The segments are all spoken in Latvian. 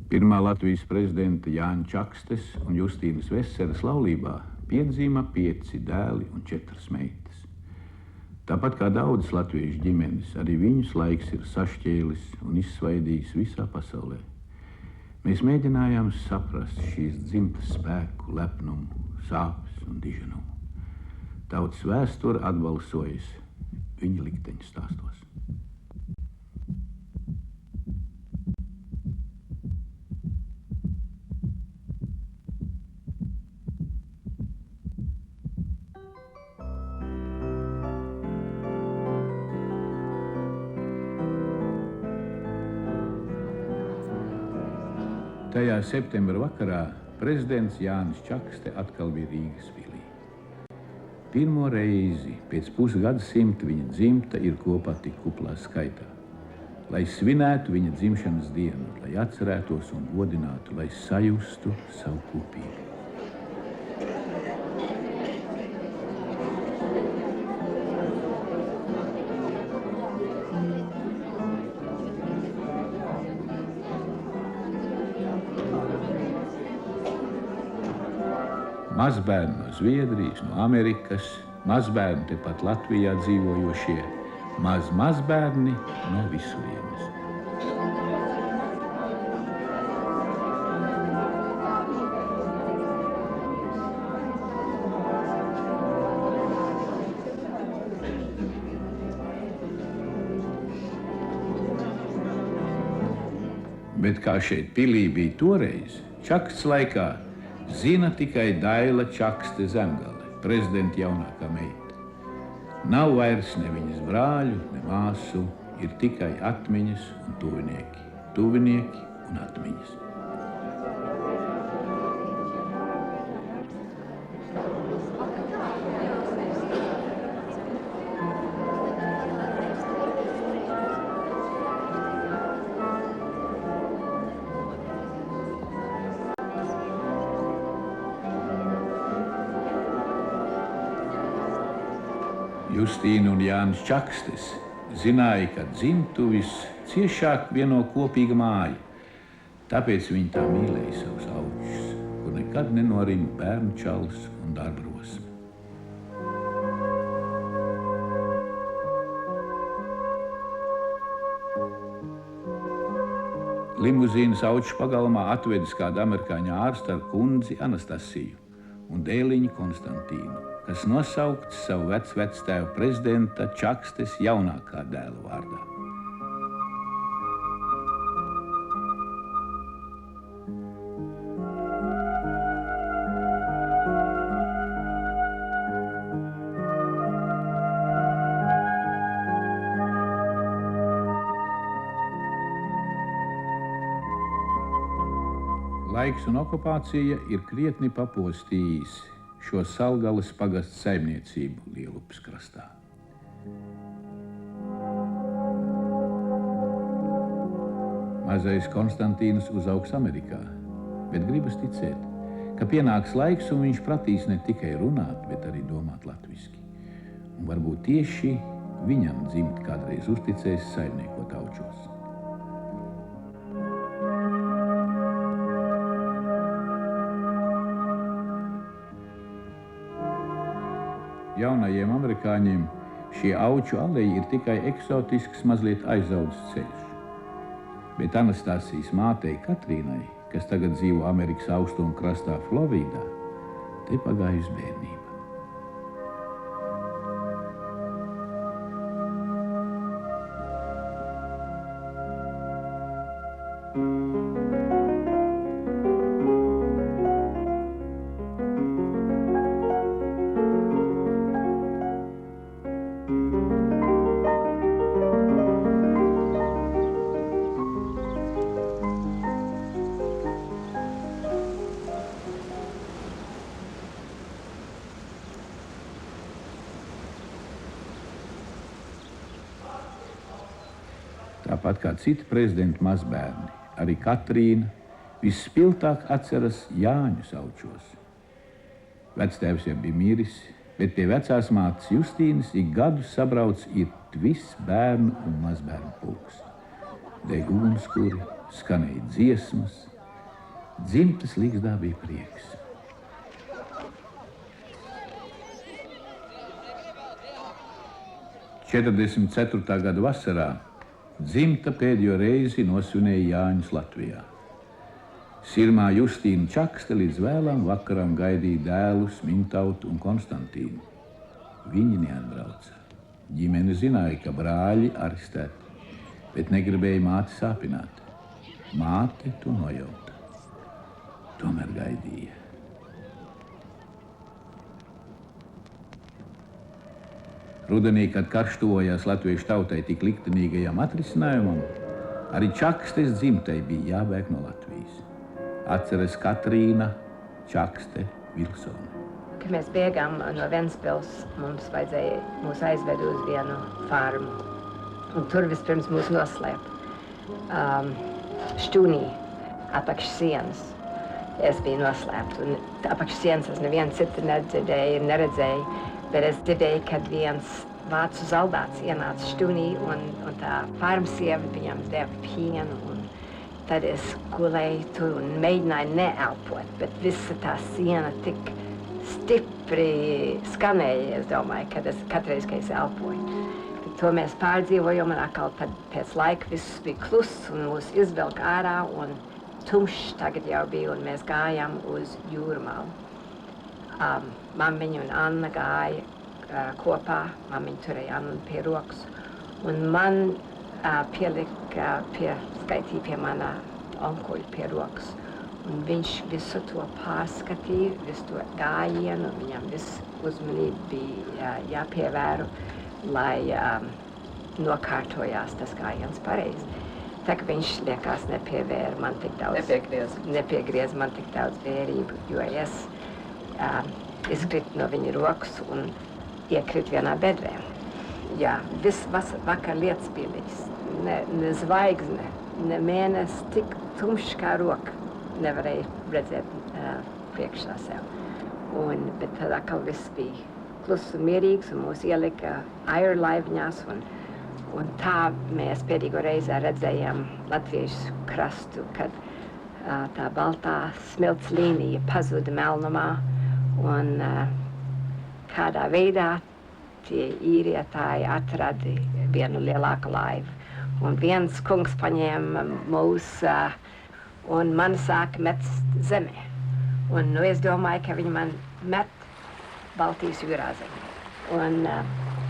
Pirmā Latvijas prezidenta Jāņa Čakstes un Justīnas Veseras laulībā piedzima 5 dēli un 4 meitas. Tāpat kā daudzas latviešu ģimenes, arī viņus laiks ir sašķēlis un izsvaidījis visā pasaulē. Mēs mēģinājām saprast šīs dzimtas spēku, lepnumu, sāpes un diženumu. Tautas vēsture atbalsojas viņa likteņu stāstos. Tajā septembra vakarā prezidents Jānis Čakste atkal bija Rīgas pilī. Pirmo reizi pēc pusgadsimta viņa dzimta ir kopā tik kuplā skaitā. Lai svinētu viņa dzimšanas dienu, lai atcerētos un godinātu, lai sajustu savu kopību. Mazbērni no Zviedrijas, no Amerikas, mazbērni tepat Latvijā dzīvojošie, mazbērni no visurienes. Bet kā šeit pilī bija toreiz, Čakstes laikā, zina tikai Daila Čakste Zemgale, prezidenta jaunākā meita. Nav vairs ne viņas brāļu, ne māsu, ir tikai atmiņas un tuvinieki. Tuvinieki un atmiņas. Justīna un Jānis Čakstes zināja, ka dzimtuvis ciešāk vieno kopīga māja. Tāpēc viņi tā mīlēja savus auģus, kur nekad nenorima bērnu čals un darba rosme. Limuzīnas auģu pagalmā atvedis kādu amerikāņu ārstu ar kundzi Anastasiju un dēliņu Konstantīnu, kas nosaukts savu vectēva prezidenta Čakstes jaunākā dēla vārdā. Laiks un okupācija ir krietni papostījis šo Salgales pagasta saimniecību Lielupes krastā. Mazais Konstantīns uzaugs Amerikā, bet gribas ticēt, ka pienāks laiks un viņš pratīs ne tikai runāt, bet arī domāt latviski. Un varbūt tieši viņam dzimt kādreiz uzticēs saimniekot aučos. Jaunajiem amerikāņiem šie auču aleji ir tikai eksotisks, mazliet aizaudzis ceļš. Bet Anastasijas mātei Katrīnai, kas tagad dzīvo Amerikas austrumu krastā Floridā, te pagājusi bērnība. Tāpat kā citi prezidenta mazbērni, arī Katrīna visspilgtāk atceras Jāņus aučos. Vectēvs jau bija miris, bet pie vecās mātes Justīnas ik gadu sabrauc it viss bērnu un mazbērnu pulks. Deg ugunskuri, skanēja dziesmas, Dzimtas Ligzdā bija prieks. '44. gada vasarā dzimta pēdējo reizi nosvinēja Jāņus Latvijā. Sirmā Justīna Čakste līdz vēlam vakaram gaidīja dēlus Mintautu un Konstantīnu. Viņi neatbrauca. Ģimene zināja, ka brāļi arestēti, bet negribēja māti sāpināt. Māte to nojauta. Tomēr gaidīja. Rudenī, kad karš tuvojās latviešu tautai tik liktenīgajam atrisinājumam, arī Čakstes dzimtai bija jābēg no Latvijas. Atceras Katrīna Čakste Vilsone. Kad mēs bēgām no Ventspils, mūs aizved uz vienu farmu. Un tur vispirms mūs noslēpa šķūnī apakš sienas. Es biju noslēpta, un apakš sienas es nevienu citu nedzirdēju, neredzēju, bet es dzirdēju, kad viens vācu zaldāts ienāca šķūnī, un tā farmsieva viņam deva pienu, un tad es gulēju tur un mēģināju neelpot, bet visa tā siena tik stipri skanēja, es domāju, kad katreiz, kad es elpoju. Bet to mēs pārdzīvojam, un atkal pēc laika viss bija kluss, un mūs izvelk ārā, un tumšs tagad jau bija, un mēs gājām uz Jūrmalu. Mammiņa un Anna gāja kopā, mammiņa turēja Annu pie rokas, un man skaitīja pie manā onkuļa pie rokas. Un viņš visu to pārskatīja, visu to gājienu, viņam viss uzmanība bija jāpievēro, lai nokārtojās tas gājiens pareizi. Tā kā viņš liekas nepievēra man tik daudz, nepiegriez man tik daudz vērību, jo es izkritu no viņa rokas un iekritu vienā bedrē. Jā, viss vakar lietas bija bijis. Ne zvaigzne, ne mēnesis, tik tumšs kā roka. Nevarēja redzēt priekšā sev. Bet tad atkal viss bija kluss un mierīgs, un mūs ielika airu laiviņās, un tā mēs pēdējo reizi redzējām latviešu krastu, kad tā baltā smilts līnija pazuda melnumā, un kādā veidā tie īrietāji atrada vienu lielāku laivu. Un viens kungs paņēma mūs, un man sāka mest zemē. Un es domāju, ka viņi man met Baltijas jūrā zemē. Un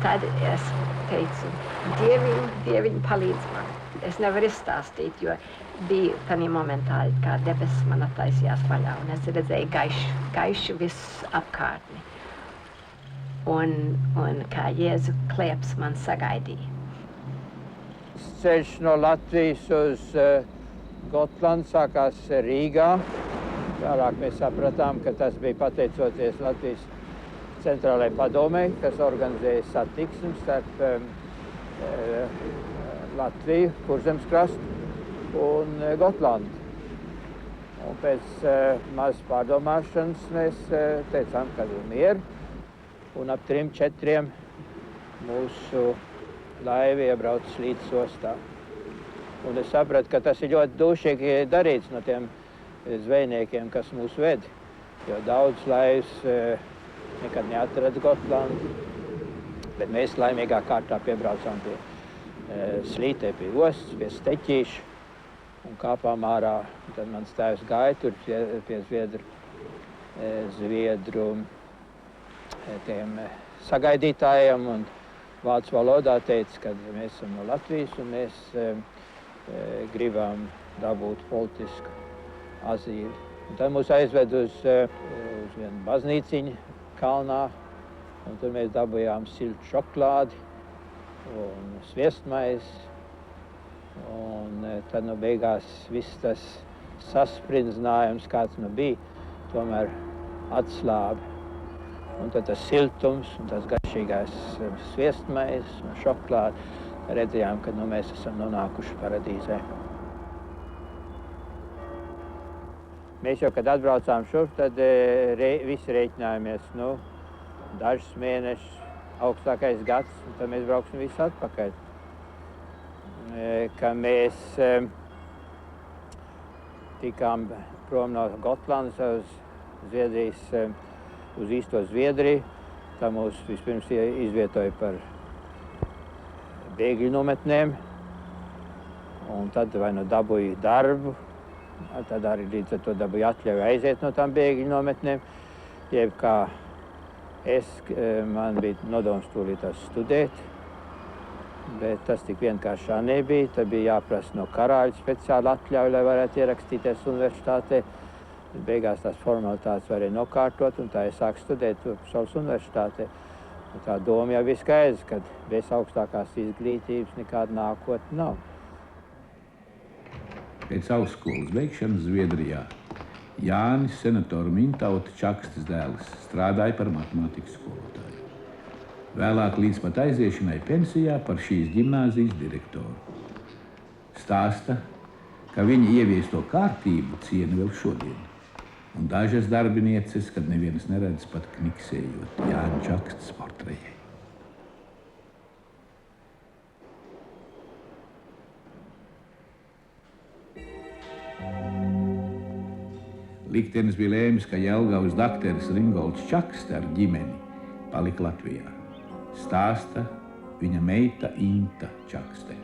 tad es teicu, Dieviņ palīdz man. Es nevaru izstāstīt, jo bija tādā momentā, kā debesis man attaisījās vaļā, un es redzēju gaišu visu apkārtni. Un kā Jēzu klēps man sagaidīja. Ceļš no Latvijas uz Gotlandu sākās Rīgā. Vēlāk mēs sapratām, ka tas bija pateicoties Latvijas centrālajai padomei, kas organizēja satiksmi starp Latviju, Kurzemes krastu un Gotlandu. Un pēc mazas pārdomāšanas mēs teicām, ka ir mieru. Un ap 3-4 mūsu laiva iebrauc līdz ostā. Un es sapratu, ka tas ir ļoti dūšīgi darīts no tiem zvejniekiem, kas mūs ved. Jo daudz laivas nekad neatrada Gotlandu, bet mēs laimīgā kārtā piebraucām pie slītē, pie ostas, pie steķīša un kāpām ārā. Un tad mans tēvs gāja tur pie Zviedru tiem sagaidītājiem un vācu valodā teica, ka mēs esam no Latvijas un mēs gribam dabūt politisku azīli. Un tad mūs aizved uz vienu baznīciņu kalnā, un tur mēs dabūjām siltu šokolādi un sviestmaizi. Un tad nu beigās viss tas sasprinzinājums, kāds nu bija, tomēr atslābi. Un tad tas siltums un tas garšīgais sviestmaizes un šokolāde, redzējām, ka nu mēs esam nonākuši paradīzē. Mēs jau, kad atbraucām šurp, tad visi rēķinājāmies, dažus mēnešus, augstākais gads, un tad mēs brauksim visi atpakaļ. Ka mēs tikām prom no Gotlandes uz Zviedrijas, uz īsto Zviedriju. Tā mūs vispirms izvietoja par bēgļu nometnēm, un tad vai nu dabūja darbu, tad arī līdz ar to dabūja atļauju aiziet no tām bēgļu nometnēm, jeb kā man bija nodoms tūlītās studēt, bet tas tik vienkāršā nebija. Tad bija jāprasa no karāļa speciāli atļauju, lai varētu ierakstīties universitātē. Beigās tās formalitātes varēja nokārtot, un tā es sāku studēt savas universitātē. Un tā doma jau bija skaidrs, ka bez augstākās izglītības nekāda nākotne nav. Pēc augstskolas beigšanas Zviedrijā Jānis senatoru Mintauta Čakstes dēls strādāja par matemātikas skolotāju. Vēlāk līdz pat aiziešanai pensijā par šīs ģimnāzijas direktoru. Stāsta, ka viņi ieviesto kārtību ciena vēl šodien. Un dažas darbinieces, kad nevienas neredz, pat kniksējot Jāņa Čakstes portrejai. Liktenis bija lēmis, ka Jelgavas dakteris Ringolds Čakste ar ģimeni palika Latvijā. Stāsta viņa meita Inta Čakste.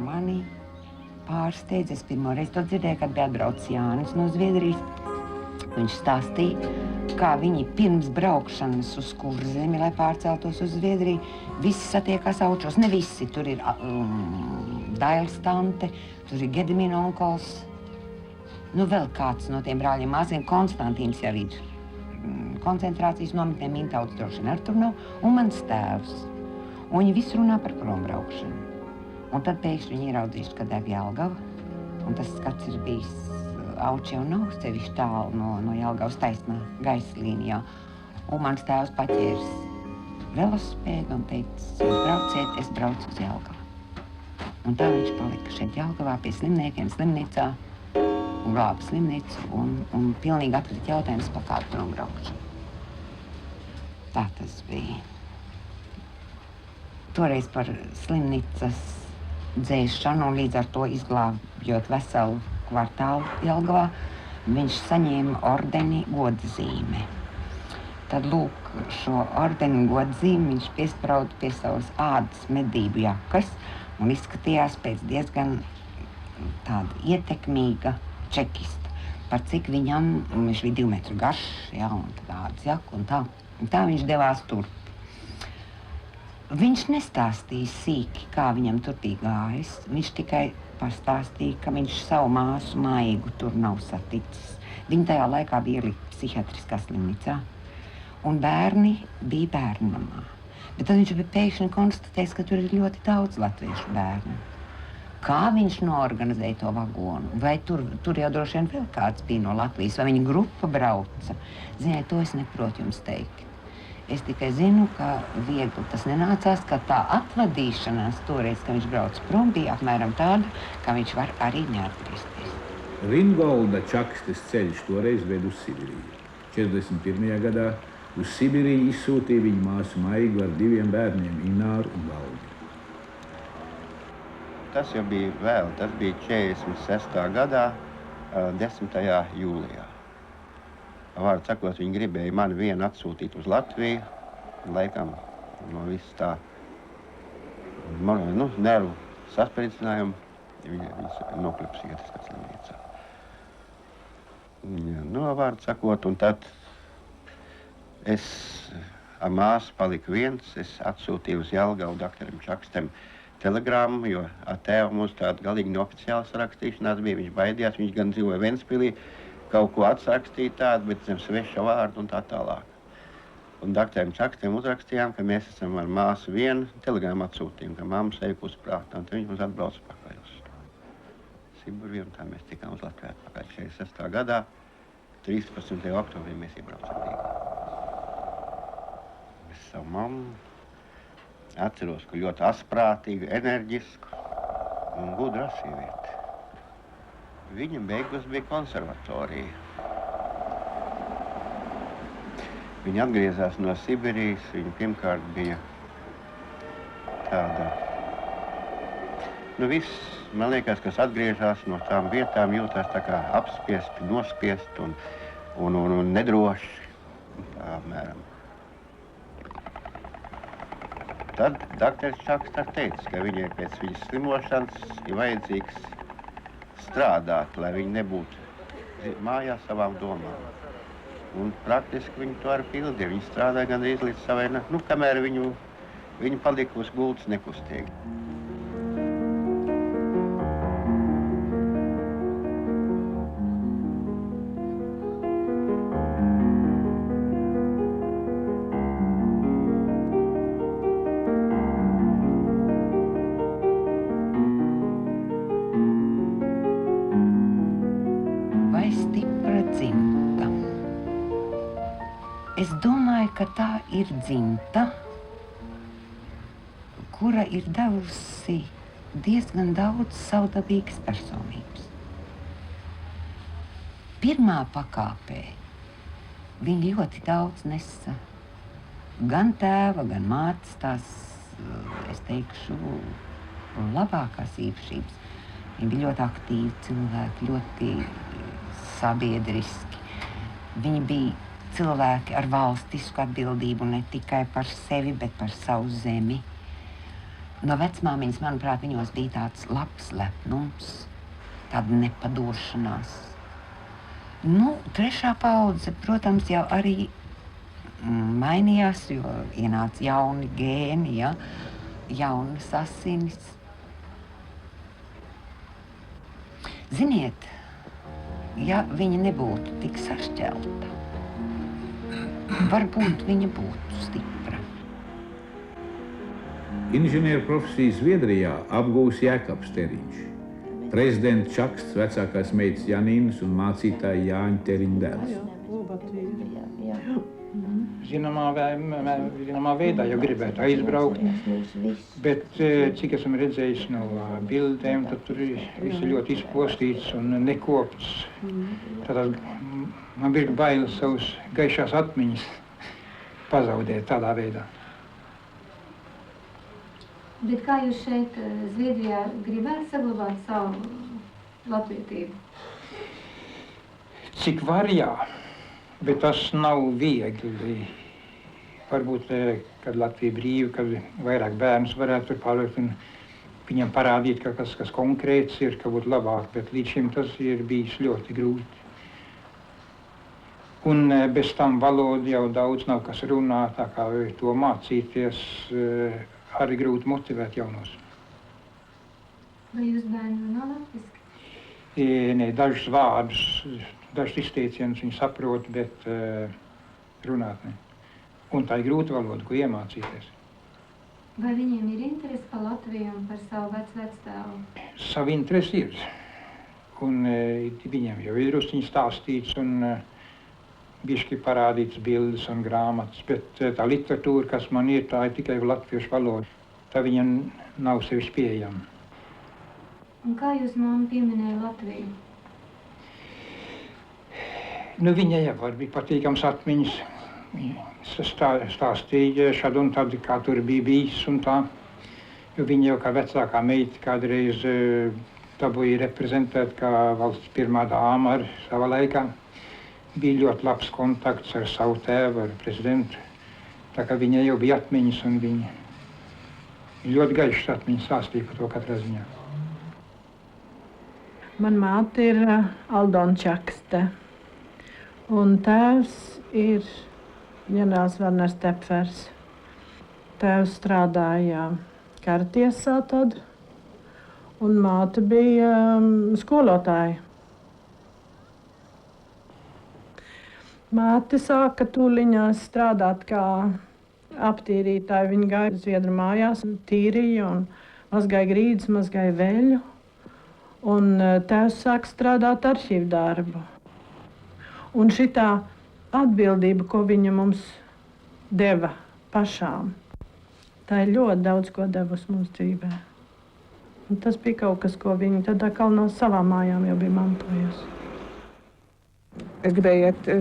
Mani pārsteidz, es pirmoreiz to dzirdēju, kad bija atbraucis Jānis no Zviedrijas. Viņš stāstīja, kā viņi pirms braukšanas uz Kurzemi, lai pārceltos uz Zviedriju, visi satiekās Aučos. Ne visi, tur ir Dailes tante, tur ir Gedimina onkols. Nu, vēl kāds no tiem brāļiem maziem, Konstantīns jau ir koncentrācijas nometnē, Mintauts droši vien ar tur nav, un mans tēvs. Un viņi visi runā par prombraukšanu. Un tad pēkšņi viņi ieraudzījuši, ka deg Jelgava, un tas skats ir bijis Auči jau nav sevišķi tālu no Jelgavas taisnā gaisa līnijā. Un mans tēvs paķērs velosipēdu un teica, jūs brauciet, es braucu uz Jelgavu. Un tā viņš palika šeit Jelgavā pie slimniekiem slimnīcā un glāba slimnīcu un pilnīgi atkrita jautājums par kādu prombraukšanu. Tā tas bija. Toreiz par slimnīcas dzēšanu un līdz ar to izglābjot veselu kvartālu Jelgavā, viņš saņēma ordeni godzīme. Tad, lūk, šo ordeni godzīmi viņš piesprauda pie savas ādas medību jakas un izskatījās pēc diezgan tāda ietekmīga čekista. Par cik viņam, viņš bija 2 metru garš, jā, un tad ādas jaka un tā. Un tā viņš devās tur. Viņš nestāstīja sīki, kā viņam tur bija gājis. Viņš tikai pastāstīja, ka viņš savu māsu Maigu tur nav saticis. Viņa tajā laikā bija ielikta psihiatriskā slimnīcā. Un bērni bija bērnamā. Bet tad viņš bija pēkšņi konstatējis, ka tur ir ļoti daudz latviešu bērnu. Kā viņš noorganizēja to vagonu? Vai tur jau droši vien vēl kāds bija no Latvijas? Vai viņa grupa brauca? Ziniet, to es neprotu jums teikt. Es tikai zinu, ka viegli tas nenācās, ka tā atvadīšanās toreiz, kad viņš brauc prom, bija apmēram tāda, ka viņš var arī neatgriezties. Ringolda Čakstes ceļš toreiz ved uz Sibiriju. 41. gadā uz Sibiriju izsūtīja viņa māsu Maigu ar 2 bērniem, Ināru un Valdi. Tas jau bija vēl, tas bija 46. gadā, 10. jūlijā. Vārdu sakot, viņi gribēja mani vienu atsūtīt uz Latviju, laikam no viss tā, nervu saspridzinājumu, viņas nokļuva psihiatriskā slimnīcā. Vārdu sakot, un tad es ar māsu paliku viens, es atsūtīju uz Jelgavu doktoram Čakstem telegrammu, jo ar tēvu mums tāda galīgi neoficiāla sarakstīšanās bija, viņš baidījās, viņš gan dzīvoja Ventspilī, kaut ko atsrakstīt tādu, bet zem sveša vārdu un tā tālāk. Un doktoram Čakstem uzrakstījām, ka mēs esam ar māsu vienu telegramu atsūtījumu, ka mamma sejukus prātā, un tad viņš mums atbrauc pakaļ uz Sibiriju, un tā mēs tikām uz Latviju atpakaļ 46. gadā, 13. oktobrī mēs iebraucam Rīgā. Es savu mammu atceros, ka ļoti asprātīgu, enerģisku un gudru sievieti. Viņa beigās bija konservatorija. Viņa atgriezās no Sibirijas, viņa pirmkārt bija tāda Nu viss, man liekas, kas atgriežas no tām vietām, jūtās tā kā apspiesti, nospiesti un nedroši. Tā apmēram. Tad dakteris Čakste teica, ka viņai pēc viņas slimošanas ir vajadzīgs strādāt, lai viņi nebūtu mājās savām domām. Un praktiski viņi to arī pildīja. Viņi strādāja gandrīz līdz savai, kamēr viņi palika uz gultas nekustīgi. Vai stipra dzimta? Es domāju, ka tā ir dzimta, kura ir devusi diezgan daudz savdabīgas personības. Pirmā pakāpē viņi ļoti daudz nesa gan tēva, gan mātes tās, es teikšu, labākās īpašības. Viņi bija ļoti aktīvi cilvēki, ļoti sabiedriski. Viņi bija cilvēki ar valstisku atbildību ne tikai par sevi, bet par savu zemi. No vecmāmiņas, manuprāt, viņos bija tāds labs lepnums, tāda nepadošanās. Trešā paudze, protams, jau arī mainījās, jo ienāca jauni gēni, ja? Jaunas asinis. Ziniet, ja viņa nebūtu tik sašķelta, varbūt viņa būtu stipra. Inženieru profesiju Zviedrijā apgūs Jēkabs Teriņš, prezidents Čaksts vecākās meitas Janīnas un mācītāja Jāņa Teriņa dēls. Zināmā veidā jau gribētu aizbraukt, bet cik esam redzējis no bildēm, tad tur viss ir ļoti izpostīts un nekopts. Tad man bija bail savus gaišās atmiņas pazaudēt tādā veidā. Bet kā jūs šeit Zviedrijā gribētu saglabāt savu latvietību? Cik var, jā. Bet tas nav viegli. Varbūt, kad Latvija brīva, kad vairāk bērnus varētu tur palikt un viņam parādīt, ka kas konkrēts ir, ka būtu labāk, bet līdz šim tas ir bijis ļoti grūti. Un bez tam valoda jau daudz nav kas runā, tā kā to mācīties arī grūti motivēt jaunos. Vai jūs bērni runā latviski? Nē, dažus vārdus, dažus izteicienus viņi saprot, bet runāt ne. Un tā ir grūta valoda, ko iemācīties. Vai viņiem ir interesi par Latviju un par savu vectēvu? Savu interesi ir. Un viņiem jau ir drusciņi stāstīts un bišķi parādīts bildes un grāmatas, bet tā literatūra, kas man ir, tā ir tikai latviešu valoda. Tā viņam nav sevišķi pieejama. Un kā jūs mamma pieminēja Latviju? Viņai jau bija patīkams atmiņas. Stāstīja šad un tad, kā tur bija bijis un tā. Jo viņa jau kā vecākā meita kādreiz dabūja reprezentēt kā valsts pirmā dāma ar savā laikā. Bija ļoti labs kontakts ar savu tēvu, ar prezidentu. Tā kā viņai jau bija atmiņas un viņa ļoti gaišas atmiņas stāstīja par to katrā ziņā. Man māte ir Aldona Čakste. Un tēvs ir ģenerālis Werners Tepfers. Tēvs strādāja karatiesā tad, un māte bija skolotāja. Māte sāka tūliņās strādāt kā aptīrītāja. Viņa gāja zviedru mājās, tīrīja un mazgāja grīdas, mazgāja veļu. Un tēvs sāka strādāt arhīvu darbu. Un šitā atbildība, ko viņa mums deva pašām, tā ir ļoti daudz ko devusi mums dzīvē. Un tas bija kaut kas, ko viņa tad atkal no savām mājām jau bija mantojusi. Es gribēju iet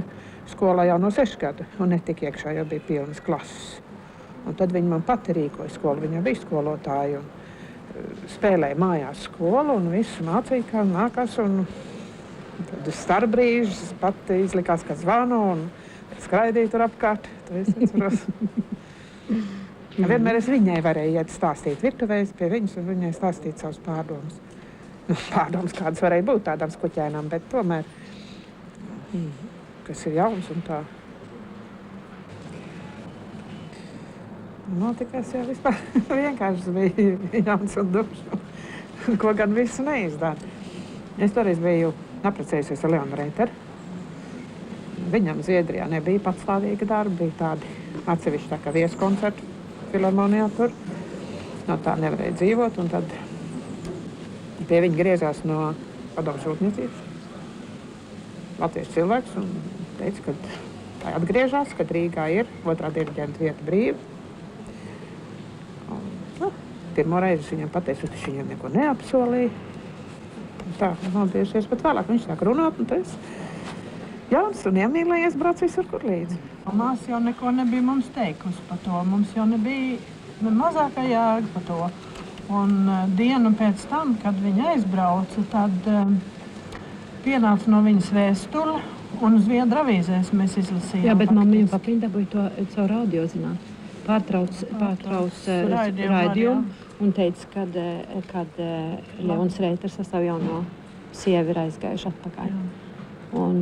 skolā jau no 6 gadu, un netika iekšā, jau bija pilnas klases. Un tad viņa man pati rīkoja skolu, viņa bija skolotāja. spēlēja mājās skolu un visu mācīja, kā nākas. Un tad starpbrīžus pat izlikās, ka zvanu un skraidīja tur apkārt. To es atceros. Vienmēr es viņai varēju iet stāstīt virtuvēs pie viņas un viņai stāstīt savus pārdomas. Pārdomas kādas varēja būt tādām skuķēnām, bet tomēr, kas ir jauns un tā. Notikās jau vispār vienkārši bija jauns un dubs, ko gan visu neizdāt. Es toreiz biju apprecējusies ar Leonu Reiteru. Viņam Zviedrijā nebija patstāvīga darba, bija tādi atsevišķi tā kā vieskoncerti filharmonijā tur. No tā nevarēja dzīvot, un tad pie viņa griezās no padomus rūpniecības. Latviešu cilvēks un teica, ka tā atgriežās, kad Rīgā ir otrā diriģenta vieta brīva. Pirmo reizi es viņam pateicu, ka viņš viņam neko neapsolīja. Tā, nobiežies, bet vēlāk viņš sāk runāt, un tas jauns un iemīlējies brauc visur, kur līdzi. Māsa jau neko nebija mums teikusi par to. Mums jau nebija mazākā jēga par to. Un dienu pēc tam, kad viņa aizbrauca, tad pienāca no viņas vēstule, un Zviedru avīzēs mēs izlasījām. Jā, bet mamma un papiņa dabūja to caur radio, zināt. Pārtrauc raidījumu un teica, kad Leons Reiters ar savu jauno sievi ir aizgājuši atpakaļ. Un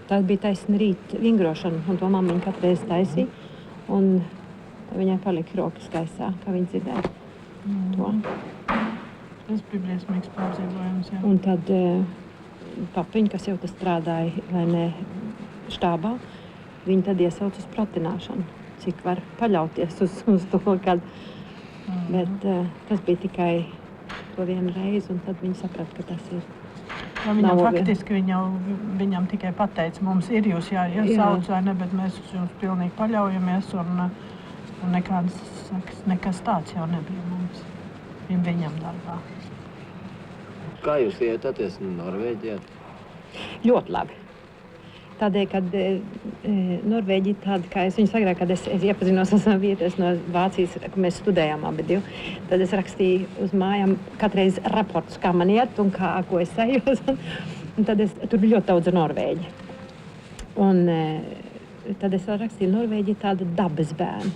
tad bija taisna rīt vingrošana, un to mammiņa katru reizi taisīja. Un viņai palika rokas gaisā, kā viņa dzirdēja to. Tas bija briesmīgs pārdzīvojums, jā. Un tad papiņa, kas jau tas strādāja, vai ne, štābā, viņa tad iesauc uz pratināšanu. Cik var paļauties uz to, kad. Bet tas bija tikai to vienu reizi, un tad viņi saprata, ka tas ir. Ja viņam faktiski viņam tikai pateica, mums ir jūs jāiesauc vai ne, bet mēs uz jums pilnīgi paļaujamies, un nekas tāds jau nebija mums viņam darbā. Kā jūs ietāties Norvēģijā? Ļoti labi. Tādēļ, kad Norvēģija tāda, kā es viņu sagrāju, kad es iepazinos ar savu vietas no Vācijas, kur mēs studējām abi divi, tad es rakstīju uz mājām katreiz raportus, kā man iet un ko es sajos. Un tad tur bija ļoti daudz Norvēģi. Un tad es rakstīju, Norvēģija tāda dabas bērna.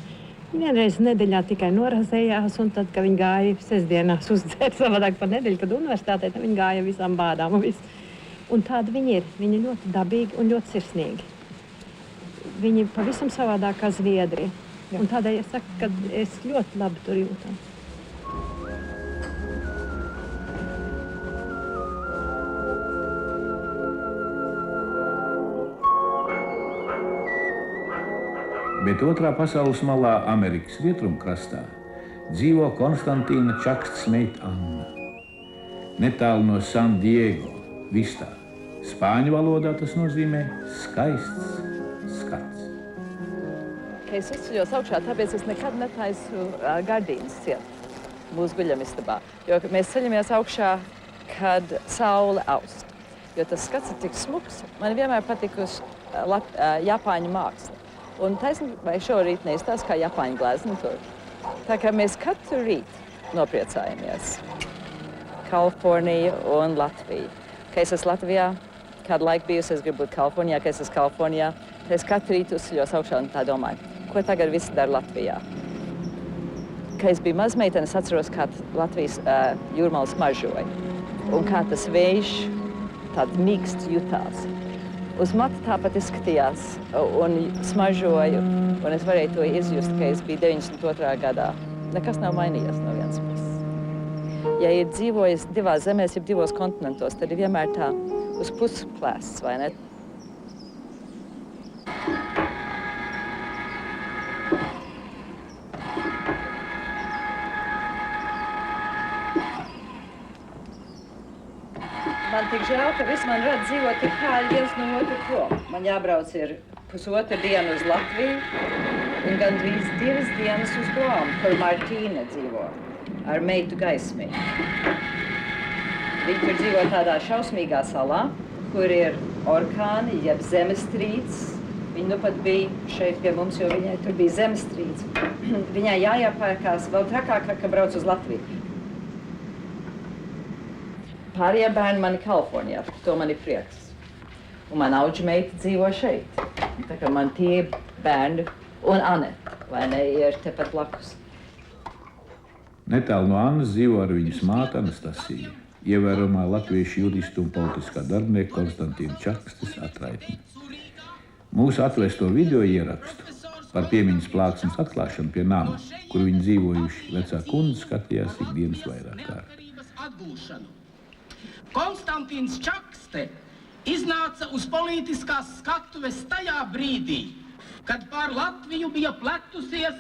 Vienreiz nedēļā tikai norazējās, un tad, kad viņi gāja sestdienās uzdzērt savādāk par nedēļu, kad universitātē, tad viņi gāja visām bādām un visu. Un tādi viņi ir. Viņi ļoti dabīgi un ļoti sirsnīgi. Viņi pavisam savādāk kā Zviedri. Un tādēļ es saku, ka es ļoti labi tur jūtos. Bet otrā pasaules malā, Amerikas rietrumkrastā, dzīvo Konstantīna Čakstes meita Anna. Netālu no San Diego, Vistā. Spāņu valodā tas nozīmē skaists skats. Kad es uzceļos augšā, tāpēc es nekad netaisu gardīnas ciet mūsu guļamistabā. Jo mēs ceļamies augšā, kad saule aust. Jo tas skats ir tik smuks. Man vienmēr patikusi Japāņu māksla. Un taisnība šorīt neizstāsta, kā Japāņu glezna tur. Tā kā mēs katru rīt nopriecājamies. Kalifornija un Latvija. Kad es esmu Latvijā, kādu laiku bijusi, es gribu būt Kalifornijā, kad es esmu Kalifornijā, tad es katru rītu uzceļos augšā un tā domāju, ko tagad visi dara Latvijā. Kad es biju mazmeitene, es atceros, kā Latvijas jūrmala smaržoja un kā tas vējš tāds mīksts jutās. Uz matu tāpat izskatījās un smaržoju, un es varēju to izjust, ka es biju 92. gadā. Nekas nav mainījies no vienas puses. Ja ir dzīvojis divās zemēs, ja divos kontinentos, tad ir vienmēr tā uz pusklēsts, vai ne? Man tik žēl, ka visi man redz dzīvot tik tālu viens no otru prom. Man jābrauc ir pusotru dienu uz Latviju un gandrīz 2 dienas uz Guam, kur Martīna dzīvo ar meitu Gaismi. Viņi tur dzīvo tādā šausmīgā salā, kur ir orkāni, jeb zemestrīces. Viņa nu pat bija šeit pie mums, jo viņai tur bija zemestrīce. Viņai jāiepērkās vēl trakāk, ka brauc uz Latviju. Pārējie bērni mani Kalifornijā, to man ir prieks. Un man auģmeita dzīvo šeit. Tā kā man tie bērni un Aneta, vai ne, ir tepat blakus. Netālu no Annas dzīvo ar viņas māti Anastasiju, ievērojamā latviešu juristu un politiskā darbinieka Konstantīna Čakstes atraitni. Mūsu atvesto video ierakstu par piemiņas plāksnes atklāšanu pie nama, kur viņi dzīvojuši, vecā kundze skatījās ikdienas vairāk kārt. Konstantīns Čakste iznāca uz politiskās skatuves tajā brīdī, kad pār Latviju bija pletusies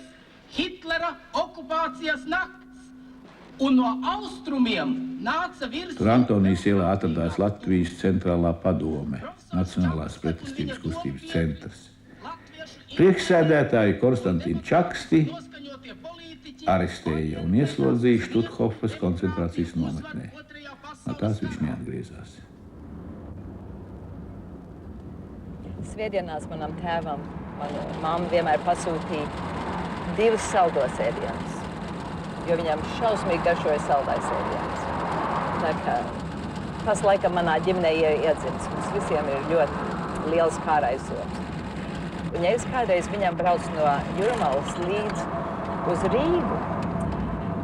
Hitlera okupācijas nakts, un no austrumiem nāca virsū... Tur Antonijas ielā atradās Latvijas centrālā padome, Nacionālās pretestības kustības centrs. Priekšsēdētāju Konstantīnu Čaksti arestēja un ieslodzīja Štuthofas koncentrācijas nometnē. No tās viņš neatgriezās. Svētdienās manam tēvam, mana mamma vienmēr pasūtīja 2 saldos ēdienus, jo viņam šausmīgi garšoja saldais ēdiens. Tā kā tas laikam manā ģimenē iedzimis. Mums visiem ir ļoti liels kārais zops. Un ja es kādreiz viņam braucu no Jūrmalas līdz uz Rīgu,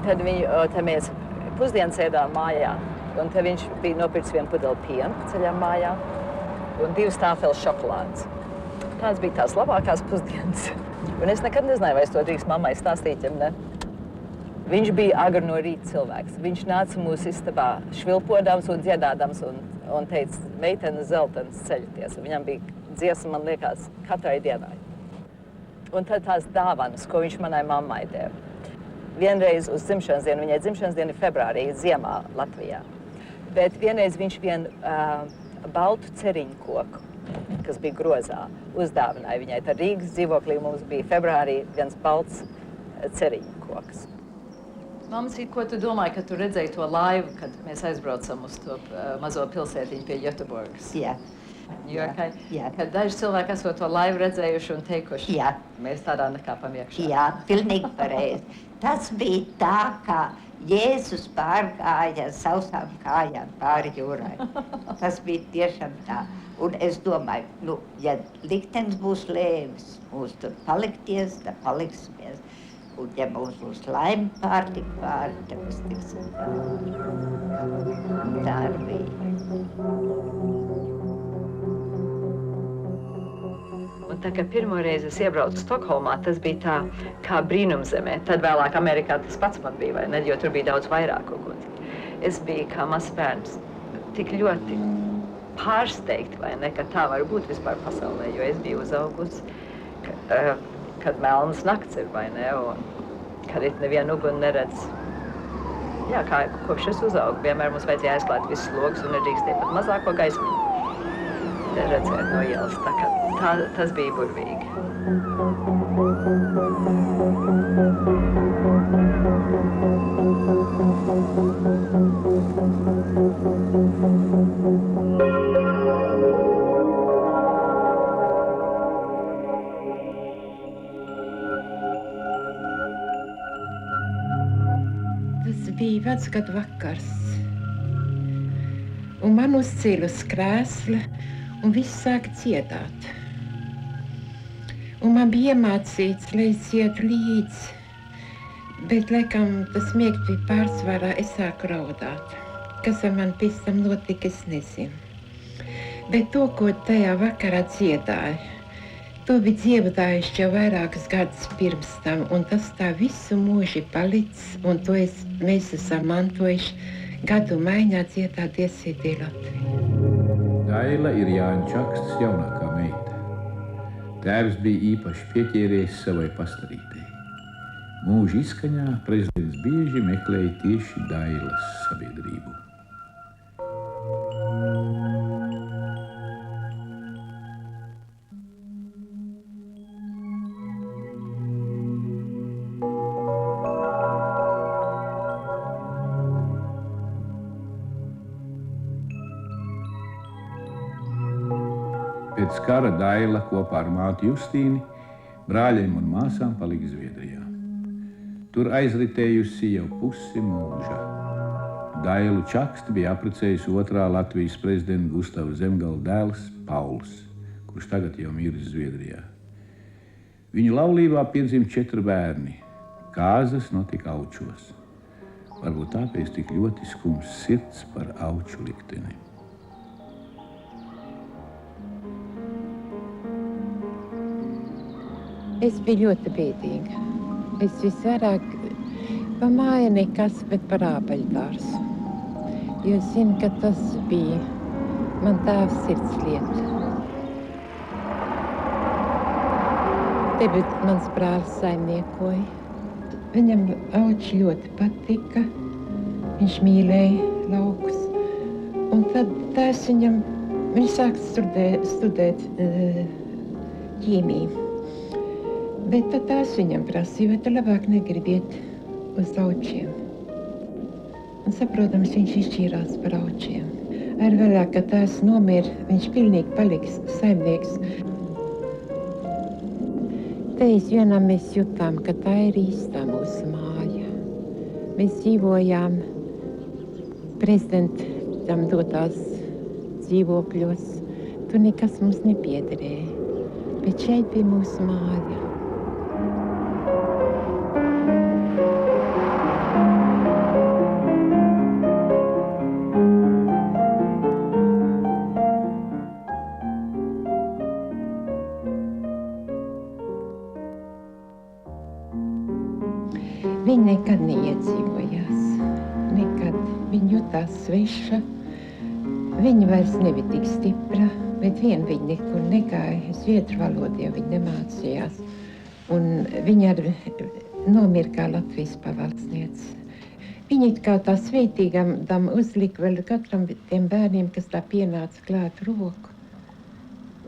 tad mēs pusdienas ēdām mājā. Un te viņš bija nopircis vienu pudeli pienu ceļā mājā un 2 tāfeles šokolādes. Tās bija tās labākās pusdienas. Un es nekad nezināju, vai es to drīkst mammai stāstīt, ja ne. Viņš bija agri no rīta cilvēks. Viņš nāca mūsu istabā švilpodams un dziedādams un teica, meitene zeltenes ceļaties. Viņam bija dziesma, man liekas, katrai dienai. Un tad tās dāvanas, ko viņš manai mammai deva. Vienreiz uz dzimšanas dienu, viņai dzimšanas diena ir februārī, ziemā Latvijā. Bet vienreiz viņš baltu ceriņu koku, kas bija grozā, uzdāvināja viņai. Tad Rīgas dzīvoklī mums bija februārī viens balts ceriņu koks. Mamsīt, ko tu domāji, kad tu redzēji to laivu, kad mēs aizbraucam uz to mazo pilsētiņu pie Göteborgas? Jā. Jā. Kad daži cilvēki esot to laivu redzējuši un teikuši, jā. Mēs tādā nekāpam iekšā. Jā, pilnīgi pareizi. Tas bija tā, kā Jēzus pārgāja sausām kājām pāri jūrai. Tas bija tiešām tā. Un es domāju, ja liktenis būs lēmis, mūs tur palikties, tad paliksimies. Un ja mūs būs laime pārtikt pāri, tad mēs tiksim pāri. Tā arī bija. Un tā kā pirmo reizi es iebraucu Stokholmā, tas bija tā kā brīnumzemē. Tad vēlāk Amerikā tas pats man bija, vai ne, jo tur bija daudz vairāk kaut ko. Es biju kā mazs bērns tik ļoti pārsteigti, vai ne, ka tā var būt vispār pasaulē, jo es biju uzaugusi, kad melnas nakts ir, vai ne, un kad it nevienu uguni neredz. Jā, kā kopš es uzaugu, vienmēr mums vajadzēja aizklāt visus logus un nedrīkstēja pat mazāko gaismiņu redzēt no ielas, tā kā tas bija burvīgi. Tas bija vecgadu vakars, un man uzcēla uz krēsla, un viss sāka dziedāt. Un man bija iemācīts, lai es ietu līdzi, bet, laikam, tas miegs bija pārsvarā, es sāku raudāt. Kas ar mani pēc tam notika, es nezinu. Bet to, ko tajā vakarā dziedāja, to bija dziedājuši jau vairākas gadus pirms tam, un tas tā visu mūži palicis, un to mēs esam mantojuši gadu maiņā dziedāt Iesīdī Latviju. Daila ir Jāņa Čakstes jaunākā meita. Tēvs bija īpaši pieķēries savai pastarītei. Mūža izskaņā prezidents bieži meklēja tieši Dailas sabiedrību. Pēc kara Daila kopā ar māti Justīni, brāļiem un māsām palika Zviedrijā. Tur aizritējusi jau pusi mūža. Dailu Čaksti bija apprecējis otrā Latvijas prezidenta Gustava Zemgala dēls Pauls, kurš tagad jau miris Zviedrijā. Viņu laulībā piedzima 4 bērni. Kāzas notika Aučos. Varbūt tāpēc tik ļoti skums sirds par Auču likteni. Es biju ļoti bēdīga. Es visvairāk pa māju nekas, bet par ābeļdārzu. Jo es zinu, ka tas bija man tēvs sirds lieta. Te bija mans brālis saimniekoja. Viņam Auči ļoti patika. Viņš mīlēja laukus. Un tad tēvs viņš sāka studēt ķīmiju. Bet tad tās viņam prasīja, vai tu labāk negribi iet uz Aučiem. Un saprotams, viņš izšķīrās par Aučiem. Ar vēlāk, kad tās nomira, viņš pilnīgi paliks saimnieks. Te izvienā mēs jutām, ka tā ir īstā mūsu māja. Mēs dzīvojām prezidentam dotās dzīvokļos. Tur nekas mums nepiederēja, bet šeit bija mūsu māja. Viņa nekad neiedzīvojās, nekad. Viņa jutās sveša, viņa vairs nebija tik stipra, bet vien viņa nekur negāja, zviedru valodu jau viņa nemācījās. Un viņa nomira kā Latvijas pavalsniece. Viņa it kā tā sveitīgam uzlika vēl katram tiem bērniem, kas tā pienāca klāt roku.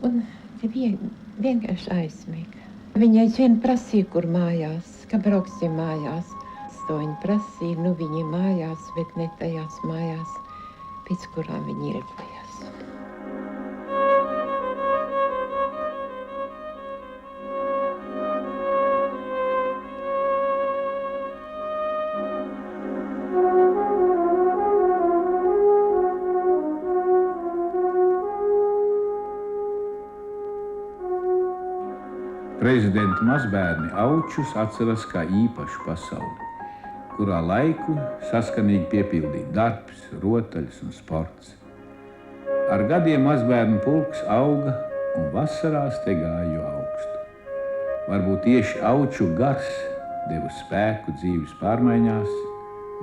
Un vienkārši aizmiga. Viņa aizvien prasīja, kur mājās. Ka brauksim mājās. To viņa prasīja, viņi mājās, bet ne tajās mājās, pēc kurām viņi ilgojās. Prezidenta mazbērni Aučus atceras kā īpašu pasauli, kurā laiku saskanīgi piepildīja darbs, rotaļas un sports. Ar gadiem mazbērnu pulks auga un vasarās te gāja augstu. Varbūt tieši Auču gars deva spēku dzīves pārmaiņās,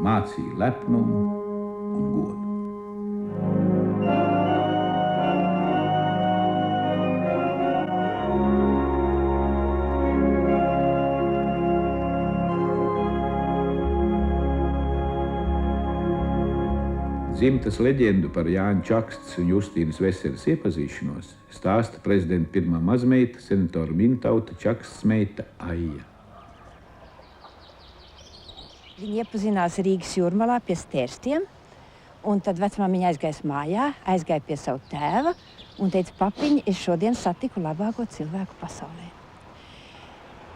mācīja lepnumu un godu. Dzimtas leģendu par Jāņa Čakstes un Justīnas Veseles iepazīšanos stāsta prezidenta pirmā mazmeita, senatora Mintauta Čakstes meita Aija. Viņa iepazinās Rīgas Jūrmalā pie Stērstiem, un tad vecmāmiņa aizgāja mājā, aizgāja pie savu tēva un teica, papiņa, es šodien satiku labāko cilvēku pasaulē.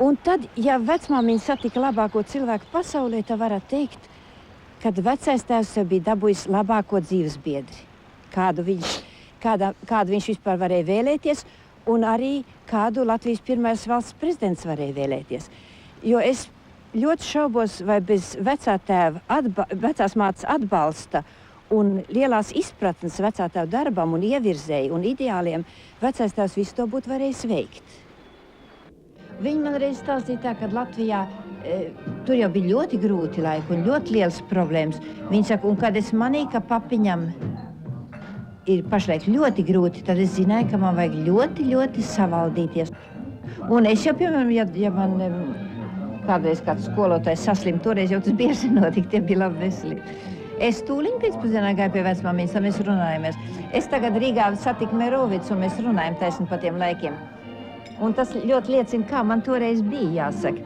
Un tad, ja vecmāmiņa satika labāko cilvēku pasaulē, tad varētu teikt, kad vecais tēvs sev bija dabūjis labāko dzīves biedri, kādu viņš vispār varēja vēlēties, un arī kādu Latvijas pirmais valsts prezidents varēja vēlēties. Jo es ļoti šaubos, vai bez vecā tēva, vecās mātes atbalsta un lielās izpratnes vecā tēva darbam un ievirzēji un ideāliem, vecais tēvs visu to būtu varējis veikt. Viņi man reiz stāstīja tā, ka Latvijā tur jau bija ļoti grūti laiki un ļoti liels problēmas. Viņi saka, un kad es manīju, ka papiņam ir pašlaik ļoti grūti, tad es zināju, ka man vajag ļoti, ļoti savaldīties. Un es jau, piemēram, ja man kādreiz kāds skolotājs saslim, toreiz jau tas bieži notika, tie bija labi veselīgi. Es tūliņ pēcpusdienā gāju pie vecmāmiņas, un mēs runājamies. Es tagad Rīgā satiku Merovicu, un mēs runājam taisni pa tiem laikiem. Un tas ļoti liecina, kā man toreiz bija jāsaka.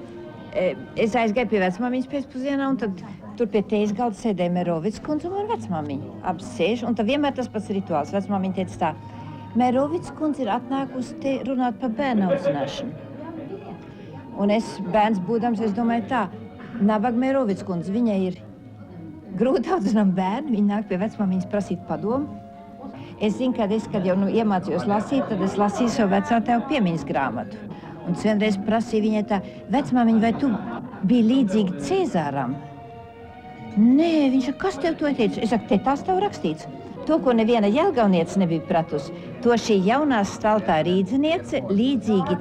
Es aizgāju pie vecmāmiņas pēcpusdienā, un tad tur pie tejas galda sēdēja Merovics kundze un vecmāmiņa. Abi sēž, un tad vienmēr tas pats rituāls. Vecmāmiņa teica tā, Merovics kundze ir atnākusi te runāt par bērnu audzināšanu. Un es, bērns būdams, es domāju tā, nabaga Merovics kundze, viņai ir grūti audzinām bērnu, viņi nāk pie vecmāmiņas prasīt padomu. Es zinu, kad jau iemācījos lasīt, tad es lasīju savu vecātēvu piemiņas grāmatu. Un es vienreiz prasīju viņai tā, vecmāmiņa, vai tu biji līdzīga Cēzāram? Nē, viņš saka, kas tev to teica? Es saku, te tās tev rakstīts. To, ko neviena jelgavniece nebija pratusi, to šī jaunā staltā rīdziniece līdzīgi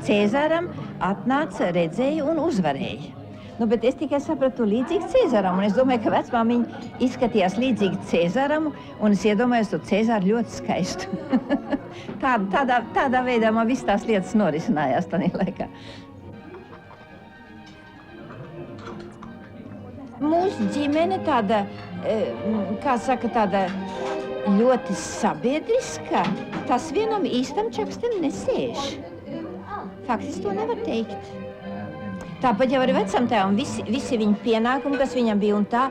Cēzāram atnāca, redzēja un uzvarēja. Nu, bet es tikai sapratu līdzīgi Cēzāram, un es domāju, ka vecmāmiņa izskatījās līdzīgi Cēzāram, un es iedomājos to Cēzāru ļoti skaistu. Tādā veidā man viss tās lietas norisinājās tādā laikā. Mūsu ģimene tāda, kā saka, tāda ļoti sabiedriska, tas vienam īstam čakstam nesēž. Faktiski to nevar teikt. Tāpat jau arī vecam tēvam visi viņa pienākumi, kas viņam bija un tā,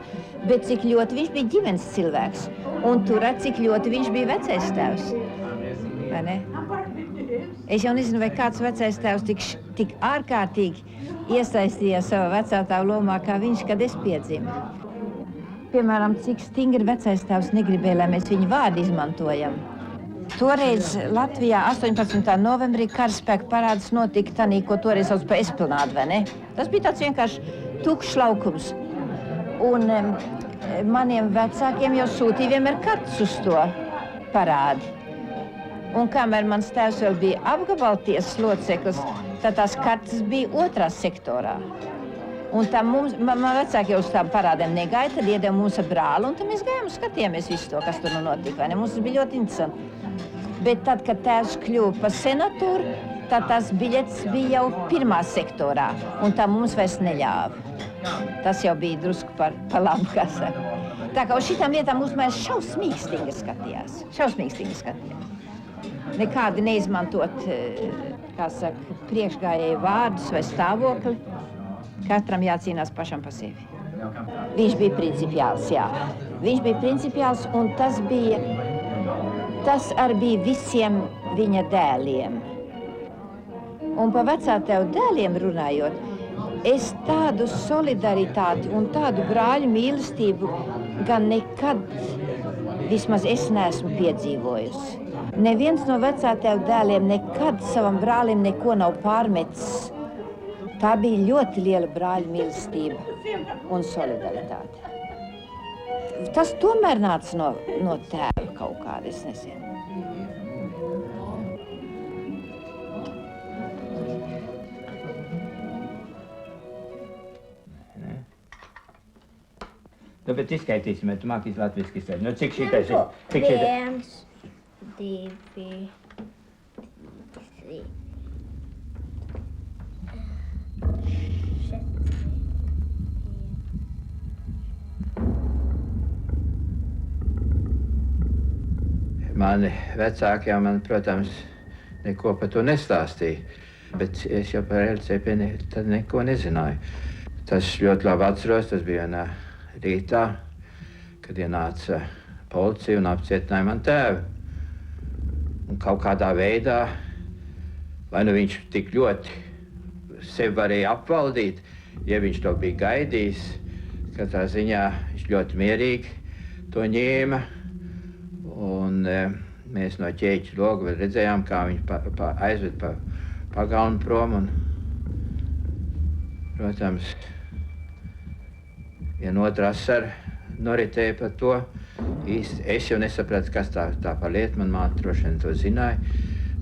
bet cik ļoti viņš bija ģimenes cilvēks. Un turēt, cik ļoti viņš bija vecais tēvs. Vai ne? Es jau nezinu, vai kāds vecais tēvs tik ārkārtīgi iesaistījās savā vecā tēva lomā, kā viņš, kad es piedzimu. Piemēram, cik stingri vecais tēvs negribēja, lai mēs viņu vārdu izmantojam. Toreiz Latvijā 18. novembrī karaspēka parāds notika tanī, ko toreiz sauc par esplanādu, vai ne? Tas bija tāds vienkārši tukšs laukums. Un maniem vecākiem jau sūtīja vienmēr kartes uz to parādi. Un kamēr mans tēvs vēl bija apgabaltiesas loceklis, tad tās kartes bija otrā sektorā. Un tā man vecāki jau uz tām parādēm negaida, tad iedeva mums ar brāli, un tad mēs gājām un skatījāmies visu to, kas tur nu notika, vai ne? Mums tas bija ļoti interesanti. Bet tad, kad tēvs kļuva par senatoru, tad tās biļetes bija jau pirmā sektorā, un tā mums vairs neļāva. Tas jau bija drusku par labu, kā saka. Tā kā uz šitām lietām mums mēs šausmīgi stingri skatījās. Nekādi neizmantot, kā saka, priekšgājēju vārdus vai stāvokli. Katram jācīnās pašam par sevi. Viņš bija principiāls, jā. Viņš bija principiāls, un tas arī bija visiem viņa dēliem. Un par vecā tēva dēliem runājot, es tādu solidaritāti un tādu brāļu mīlestību gan nekad, vismaz es neesmu piedzīvojusi. Neviens no vecā tēva dēliem nekad savam brālim neko nav pārmetis. Tā bija ļoti liela brāļu mīlestība un solidaritāte. Tas tomēr nāca no tēva kaut kāda, es nezinu. Nu, bet izskaitīsim, tu mākīs latviski izskaidrot. Nu, cik šitais ir? 1, 2, 3. Mani vecāki jau man, protams, neko par to nestāstīja, bet es jau par LCP tad neko nezināju. Tas ļoti labi atceros, tas bija vienā rītā, kad ienāca policija un apcietināja man tēvu. Un kaut kādā veidā, vai nu viņš tik ļoti sevi varēja apvaldīt, ja viņš to bija gaidījis, katrā ziņā viņš ļoti mierīgi to ņēma. Un mēs no ķēķa loga redzējām, kā viņi aizved pa pagalmu prom. Un, protams, viena otra asara noritēja par to. Īsti es jau nesapratu, kas tā par lietu, man māte droši vien to zināja,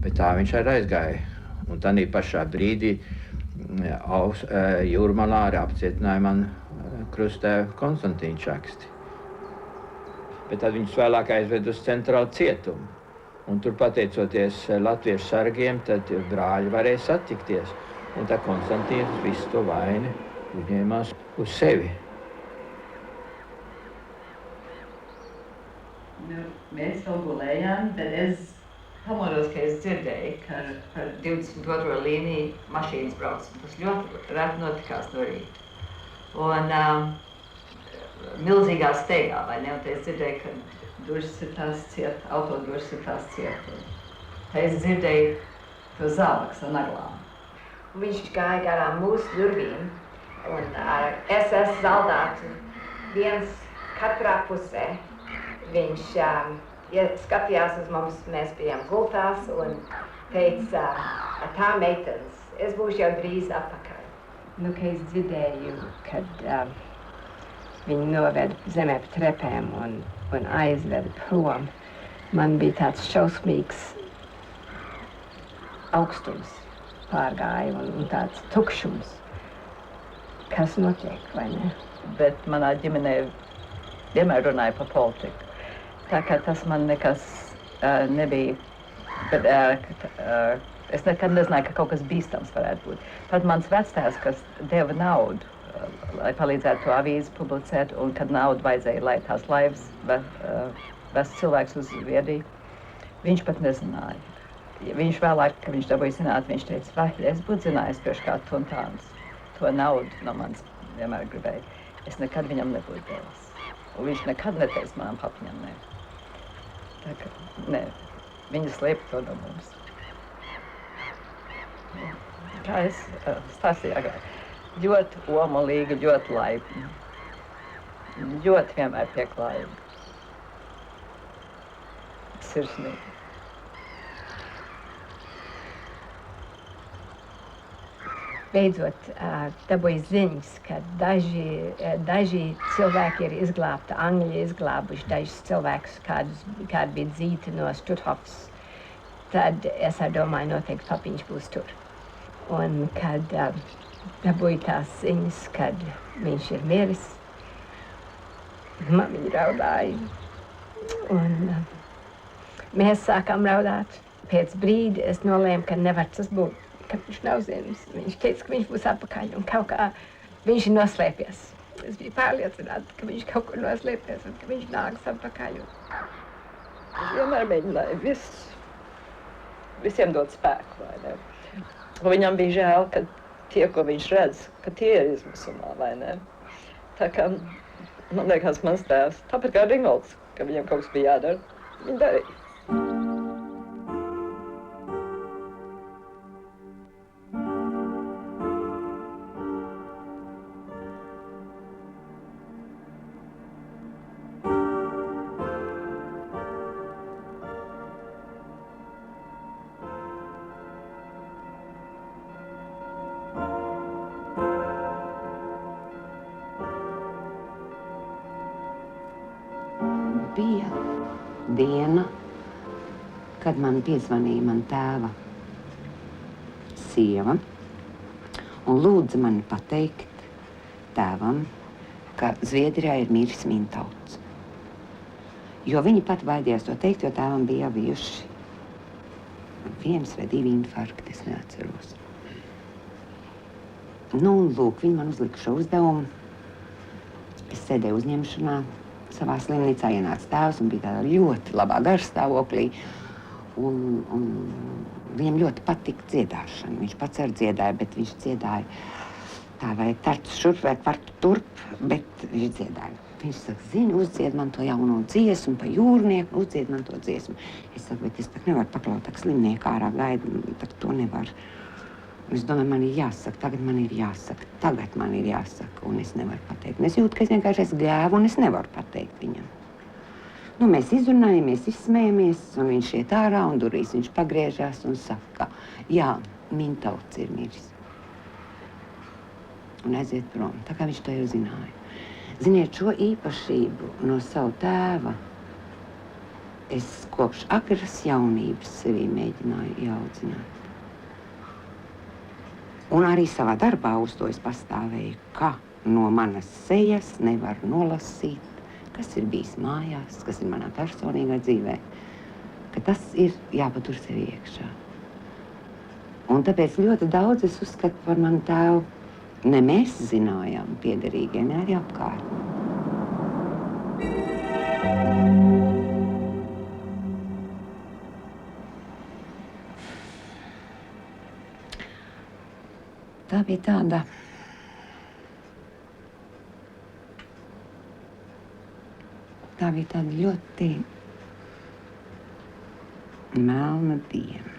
bet tā viņš arī aizgāja. Un tādā pašā brīdī Jūrmalā arī apcietināja man krustēvu Konstantīnu Čaksti. Bet tad viņus vēlāk aizved uz centrālu cietumu. Un tur, pateicoties latviešu sargiem, tad brāļi varēja satikties. Un tā Konstantīns visu to vaini uzņēmās uz sevi. Mēs to gulējām, tad es pamodos, ka es dzirdēju, ka par 22. līniju mašīnas brauc. Tas ļoti reti notikās no rīta. Un milzīgā steigā, vai ne? Un te es dzirdēju, ka durvis ir tās ciet, autodurvis ir tās ciet. Te es dzirdēju to zābaks ar naglām. Viņš gāja garām mūsu durvīm un ar SS soldātu viens katrā pusē. Viņš skatījās uz mums, mēs bijām gultās un teica, tā meitenes, es būšu jau drīz atpakaļ. Nu, ka es dzirdēju, kad viņi noved zemē pa trepēm un aizved prom, man bija tāds šausmīgs augstums pārgāja un tāds tukšums. Kas notiek, vai ne? Bet manā ģimenē vienmēr runāja par politiku. Tā kā tas man nekas nebija, bet es nekad nezināju, ka kaut kas bīstams varētu būt. Pat mans vectēvs, kas deva naudu, lai palīdzētu to avīzi publicēt, un kad naudu vajadzēja, lai tās laivas vest cilvēks uz Zviedriju, viņš pat nezināja. Viņš vēlāk, kad viņš dabūja zināt, viņš teica, vai, ja es būtu zinājis priekš kā Tuntāns, to naudu no manis vienmēr gribēja, es nekad viņam nebūtu devis. Un viņš nekad neteica manam papiņam, nē. Tā kā, nē, viņa slēpa to no mums. Kā es stāstīju agrāk, ļoti omulīga, ļoti laipna, ļoti vienmēr pieklājīga, sirsnīga. Beidzot, dabūja ziņas, ka daži cilvēki ir izglābti, Angļi izglābuši dažus cilvēkus, kādi bija dzīti no Stuthofs. Tad es domāju, noteikti papiņš būs tur. Un kad dabūja tās ziņas, kad viņš ir miris, mamiņa raudāja. Un mēs sākām raudāt. Pēc brīdi es nolēmu, ka nevar tas būt. Ka viņš nav zināms. Viņš teica, ka viņš būs atpakaļ un kaut kā viņš ir noslēpies. Es biju pārliecināta, ka viņš kaut kur noslēpies un ka viņš nāks atpakaļ. Es vienmēr mēģināju visiem dot spēku, vai ne? Un viņam bija žēl, ka tie, ko viņš redz, ka tie ir izmisumā, vai ne? Tā kā, man liekas, mans tēvs, tāpat kā Ringolds, ka viņam kaut kas bija jādara, viņi darīja. Bija diena, kad man piezvanīja man tēva sieva un lūdza mani pateikt tēvam, ka Zviedrijā ir miris Mintauts. Jo viņi pat baidījās to teikt, jo tēvam bija jau bijuši 1 vai 2 infarkti, es neatceros. Nu, un lūk, viņi man uzlika šo uzdevumu. Es sēdēju uzņemšanā. Savā slimnīcā ienāca tēvs un bija tādā ļoti labā garastāvoklī. Un viņam ļoti patika dziedāšana. Viņš pats arī dziedāja, bet viņš dziedāja tā vai tartu šurp vai partu turp, bet viņš dziedāja. Viņš saka, zini, uzdzied man to jauno dziesmu pa jūrnieku, uzdzied man to dziesmu. Es saku, bet es pat nevaru paklaut, tā slimnieku ārā gaida, tak to nevaru. Es domāju, man ir jāsaka, tagad man ir jāsaka, un es nevaru pateikt. Un es jūtu, ka es vienkārši esmu gļēva, un es nevaru pateikt viņam. Nu, mēs izrunājamies, izsmējamies, un viņš iet ārā, un durīs viņš pagriežās un saka, jā, Mintauts ir miris. Un aiziet prom, tā kā viņš to jau zināja. Ziniet, šo īpašību no savu tēva es kopš agras jaunības sevī mēģināju ieaudzināt. Un arī savā darbā uz to es pastāvēju, ka no manas sejas nevar nolasīt, kas ir bijis mājās, kas ir manā personīgā dzīvē, ka tas ir jāpatur sevi iekšā. Un tāpēc ļoti daudz es uzskatu par manu tēvu, ne mēs zinājām piederīgie, ne arī apkārt. Tā bija tāda ļoti melna diena.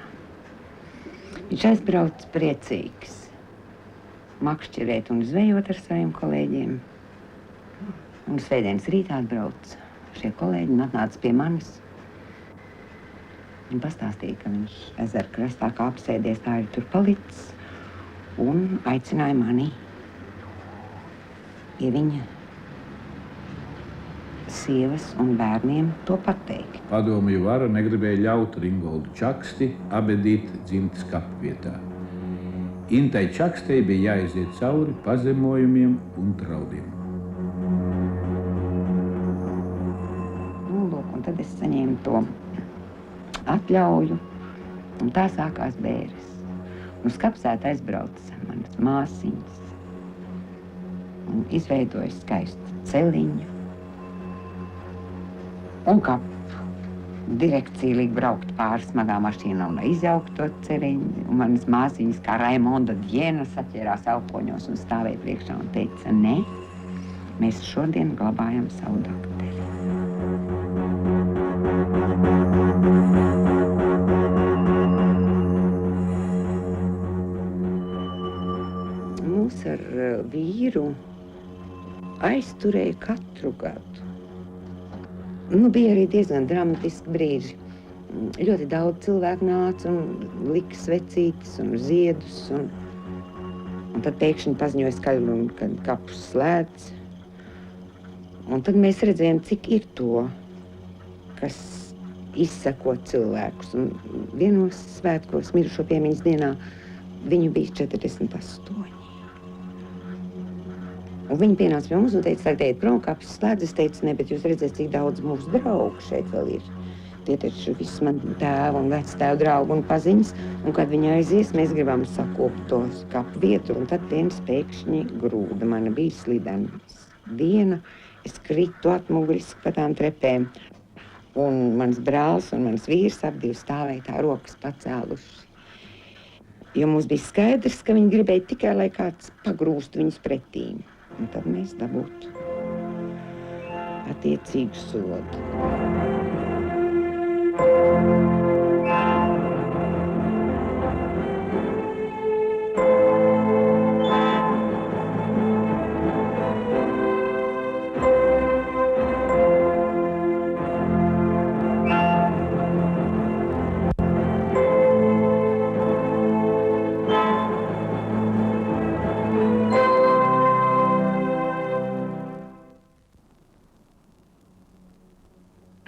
Viņš aizbrauc priecīgs makšķerēt un zvejot ar saviem kolēģiem. Un svētdienas rītā atbrauc šie kolēģi un atnāca pie manis. Un pastāstīja, ka viņš ezera krastā kā apsēdies, tā ir tur palicis. Un aicināja mani pie viņa sievas un bērniem to pateikt. Padomju vara negribēja ļaut Ringoldu Čaksti abedīt dzimtas kapvietā. Intai Čakstei bija jāiziet cauri pazemojumiem un draudiem. Un tad es saņēmu to atļauju, un tā sākās bēres. Uz kapsētu aizbrauca manas māsiņas un izveidoja skaistu celiņu. Un kapu direkcija lika braukt pāri smagā mašīnā un izjaukt to celiņu. Un manas māsiņas kā Raimonda Djena saķērās elpoņos un stāvēja priekšā un teica, nē, mēs šodien glabājam savu dakteri. Mūs ar vīru aizturēja katru gadu. Bija arī diezgan dramatiski brīži. Ļoti daudz cilvēku nāca un lika svecītes un ziedus. Un tad pēkšņi paziņoja skaļi, kad kapus slēdz. Un tad mēs redzējām, cik ir to, kas izseko cilvēkus. Un vienos svētkos mirušo piemiņas dienā viņu bija 48. Un viņi pienāca pie mums un teica, tagad ejiet prom, kapis slēdz. Es teicu, ne, bet jūs redzēt, cik daudz mūsu draugu šeit vēl ir. Tie taču visi man tēva un vectēva draugu un paziņas. Un kad viņi aizies, mēs gribam sakopt to kapu vietu. Un tad viens pēkšņi grūda. Mana bija slidenas diena. Es kritu atmuguriski pa tām trepēm. Un mans brālis un mans vīrs abi stāvēja tā rokas pacēluši. Jo mums bija skaidrs, ka viņi gribēja tikai, lai kāds pagrūst viņus pretīm. Un tad mēs dabūtu attiecīgu sodu.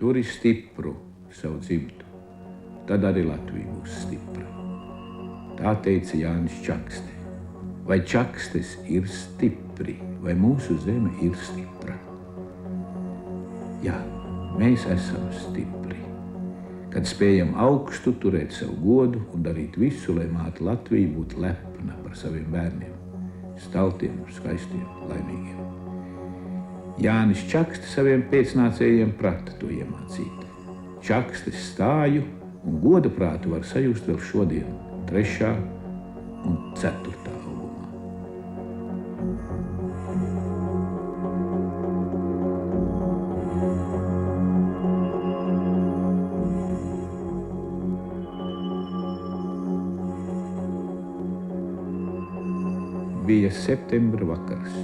Tur ir stipru savu dzimtu, tad arī Latvija būs stipra. Tā teica Jānis Čakste. Vai Čakstes ir stipri, vai mūsu zeme ir stipra? Jā, mēs esam stipri. Kad spējam augstu turēt savu godu un darīt visu, lai māte Latvija būtu lepna par saviem bērniem, staltiem, skaistiem, laimīgiem. Jānis Čakste saviem pēcnācējiem prata to iemācīt. Čakstes stāju un goda prātu var sajust vēl šodien, 3. un 4. albumā. Bija septembra vakars.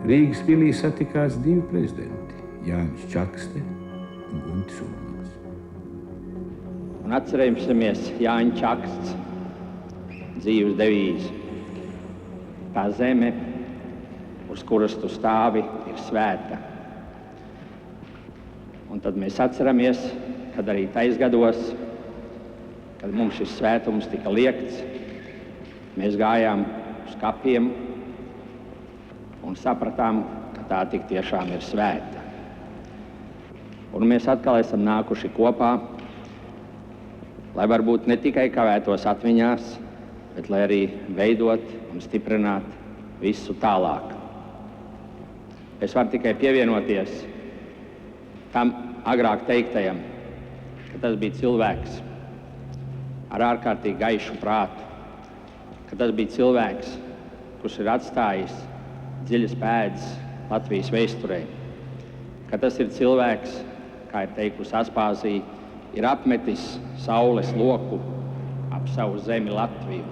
Rīgas pilī satikās 2 prezidenti – Jānis Čakste un Guntis Ulmans. Un atcerēsimies Jāņa Čaksts dzīves devīzi. Tā zeme, uz kuras tu stāvi, ir svēta. Un tad mēs atceramies, kad arī tais gados, kad mums šis svētums tika liekts, mēs gājām uz kapiem un sapratām, ka tā tik tiešām ir svēta. Un mēs atkal esam nākuši kopā, lai varbūt ne tikai kavētos atmiņās, bet lai arī veidot un stiprināt visu tālāk. Es varu tikai pievienoties tam agrāk teiktajam, ka tas bija cilvēks ar ārkārtīgi gaišu prātu, ka tas bija cilvēks, kurš ir atstājis dziļas pēdas Latvijas vēsturē, ka tas ir cilvēks, kā ir teikusi Aspāzija, ir apmetis saules loku ap savu zemi Latviju.